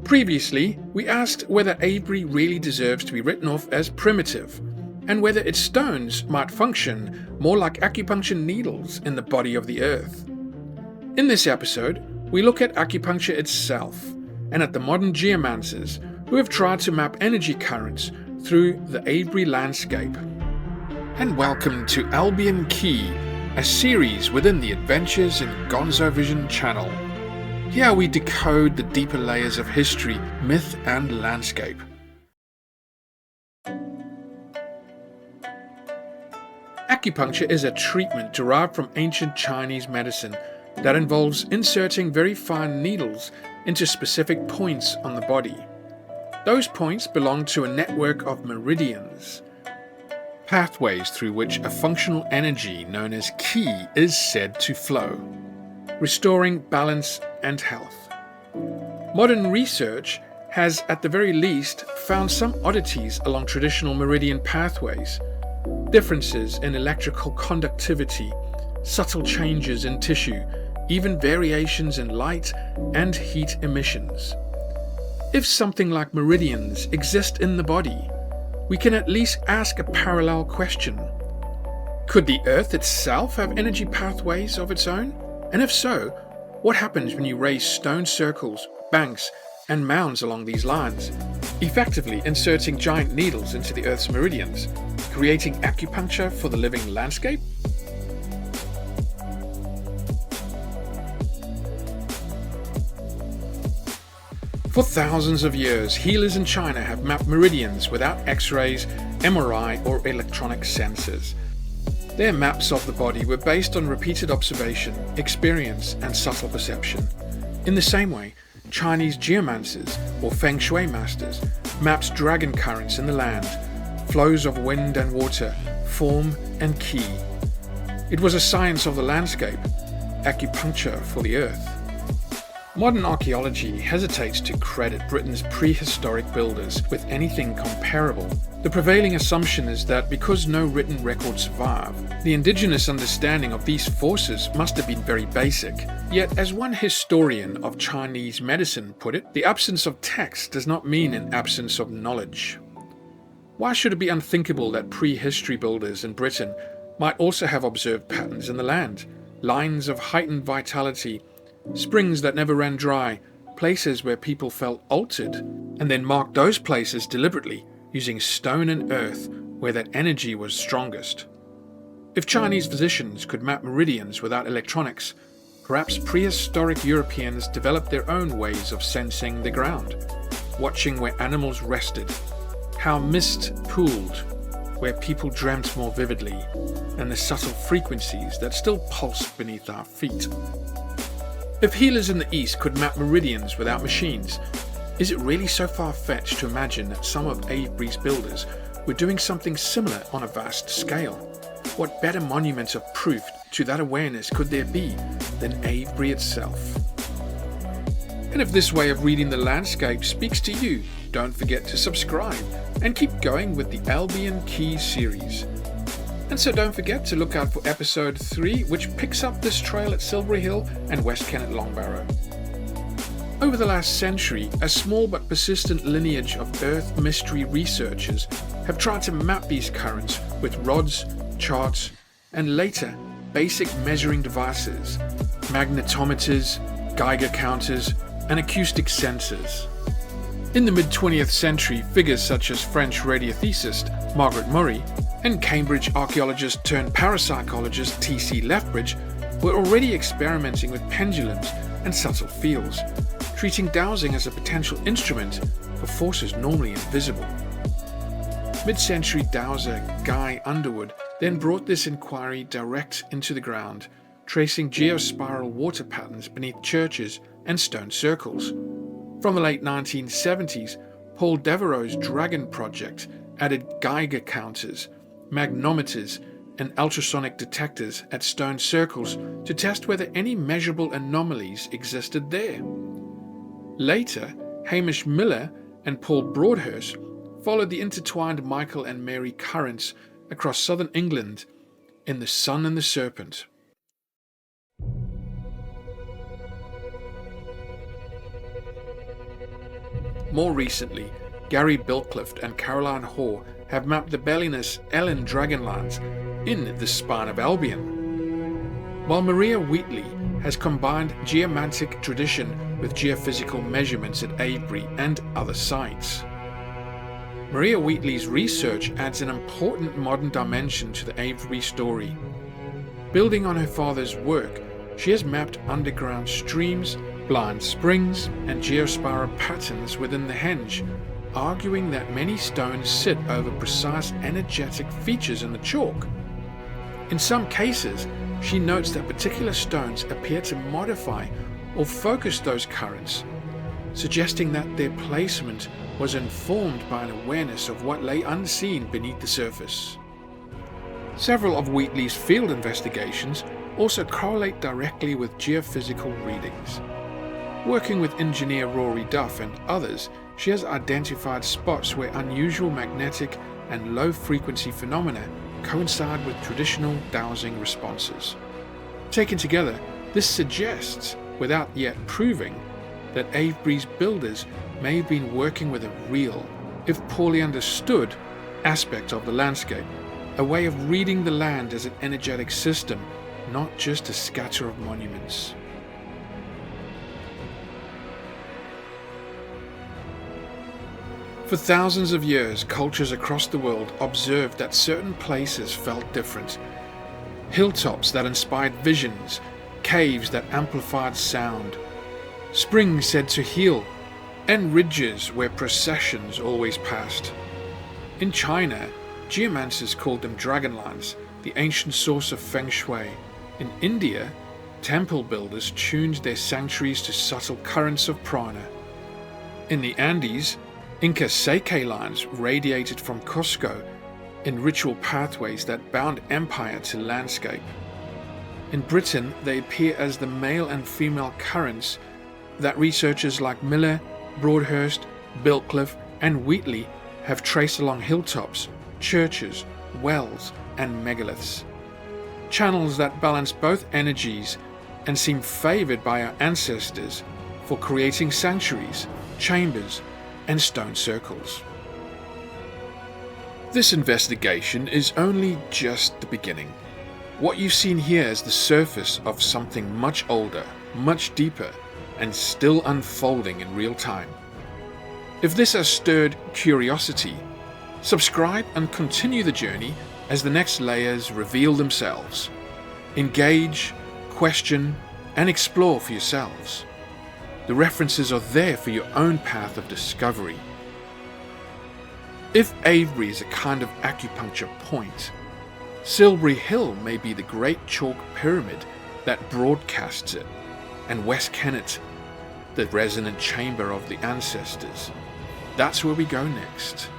Previously, we asked whether Avebury really deserves to be written off as primitive, and whether its stones might function more like acupuncture needles in the body of the earth. In this episode, we look at acupuncture itself, and at the modern geomancers who have tried to map energy currents through the Avebury landscape. And welcome to Albion Key, a series within the Adventures in Gonzo Vision channel. Here we decode the deeper layers of history, myth and landscape. Acupuncture is a treatment derived from ancient Chinese medicine that involves inserting very fine needles into specific points on the body. Those points belong to a network of meridians, pathways through which a functional energy known as Qi is said to flow, restoring balance and health. Modern research has, at the very least, found some oddities along traditional meridian pathways, differences in electrical conductivity, subtle changes in tissue, even variations in light and heat emissions. If something like meridians exist in the body, we can at least ask a parallel question. Could the Earth itself have energy pathways of its own? And if so, what happens when you raise stone circles, banks, and mounds along these lines, effectively inserting giant needles into the Earth's meridians, creating acupuncture for the living landscape? For thousands of years, healers in China have mapped meridians without X-rays, MRI, or electronic sensors. Their maps of the body were based on repeated observation, experience, and subtle perception. In the same way, Chinese geomancers, or feng shui masters, mapped dragon currents in the land, flows of wind and water, form and qi. It was a science of the landscape, acupuncture for the earth. Modern archaeology hesitates to credit Britain's prehistoric builders with anything comparable. The prevailing assumption is that because no written records survive, the indigenous understanding of these forces must have been very basic. Yet, as one historian of Chinese medicine put it, the absence of text does not mean an absence of knowledge. Why should it be unthinkable that prehistory builders in Britain might also have observed patterns in the land, lines of heightened vitality, springs that never ran dry, places where people felt altered, and then marked those places deliberately using stone and earth where that energy was strongest? If Chinese physicians could map meridians without electronics, perhaps prehistoric Europeans developed their own ways of sensing the ground, watching where animals rested, how mist pooled, where people dreamt more vividly, and the subtle frequencies that still pulsed beneath our feet. If healers in the East could map meridians without machines, is it really so far-fetched to imagine that some of Avebury's builders were doing something similar on a vast scale? What better monument of proof to that awareness could there be than Avebury itself? And if this way of reading the landscape speaks to you, don't forget to subscribe and keep going with the Albion Key series. And so don't forget to look out for episode 3, which picks up this trail at Silbury Hill and West Kennet Long Barrow. Over the last century, a small but persistent lineage of Earth mystery researchers have tried to map these currents with rods, charts, and later basic measuring devices, magnetometers, Geiger counters, and acoustic sensors. In the mid-20th century, figures such as French radiothesist Margaret Murray and Cambridge archaeologist turned parapsychologist T.C. Lethbridge were already experimenting with pendulums and subtle fields, treating dowsing as a potential instrument for forces normally invisible. Mid-century dowser Guy Underwood then brought this inquiry direct into the ground, tracing geospiral water patterns beneath churches and stone circles. From the late 1970s, Paul Devereux's Dragon project added Geiger counters, magnometers, and ultrasonic detectors at stone circles to test whether any measurable anomalies existed there. Later, Hamish Miller and Paul Broadhurst followed the intertwined Michael and Mary currents across southern England in The Sun and the Serpent. More recently, Gary Bilclift and Caroline Hoare have mapped the Bellinus Ellen Dragonlines in the Spine of Albion, while Maria Wheatley has combined geomantic tradition with geophysical measurements at Avebury and other sites. Maria Wheatley's research adds an important modern dimension to the Avebury story. Building on her father's work, she has mapped underground streams, blind springs, and geospiral patterns within the henge, arguing that many stones sit over precise energetic features in the chalk. In some cases, she notes that particular stones appear to modify or focus those currents, suggesting that their placement was informed by an awareness of what lay unseen beneath the surface. Several of Wheatley's field investigations also correlate directly with geophysical readings. Working with engineer Rory Duff and others, she has identified spots where unusual magnetic and low-frequency phenomena coincide with traditional dowsing responses. Taken together, this suggests, without yet proving, that Avebury's builders may have been working with a real, if poorly understood, aspect of the landscape, a way of reading the land as an energetic system, not just a scatter of monuments. For thousands of years, cultures across the world observed that certain places felt different. Hilltops that inspired visions, caves that amplified sound, springs said to heal, and ridges where processions always passed. In China, Geomancers called them dragonlines, the ancient source of feng shui. In India, temple builders tuned their sanctuaries to subtle currents of prana. In the Andes, Inca Seike lines radiated from Cusco in ritual pathways that bound empire to landscape. In Britain, they appear as the male and female currents that researchers like Miller, Broadhurst, Bilcliff, and Wheatley have traced along hilltops, churches, wells, and megaliths. Channels that balance both energies and seem favored by our ancestors for creating sanctuaries, chambers, and stone circles. This investigation is only just the beginning. What you've seen here is the surface of something much older, much deeper, and still unfolding in real time. If this has stirred curiosity, subscribe and continue the journey as the next layers reveal themselves. Engage, question, and explore for yourselves. The references are there for your own path of discovery. If Avebury is a kind of acupuncture point, Silbury Hill may be the great chalk pyramid that broadcasts it, and West Kennet, the resonant chamber of the ancestors. That's where we go next.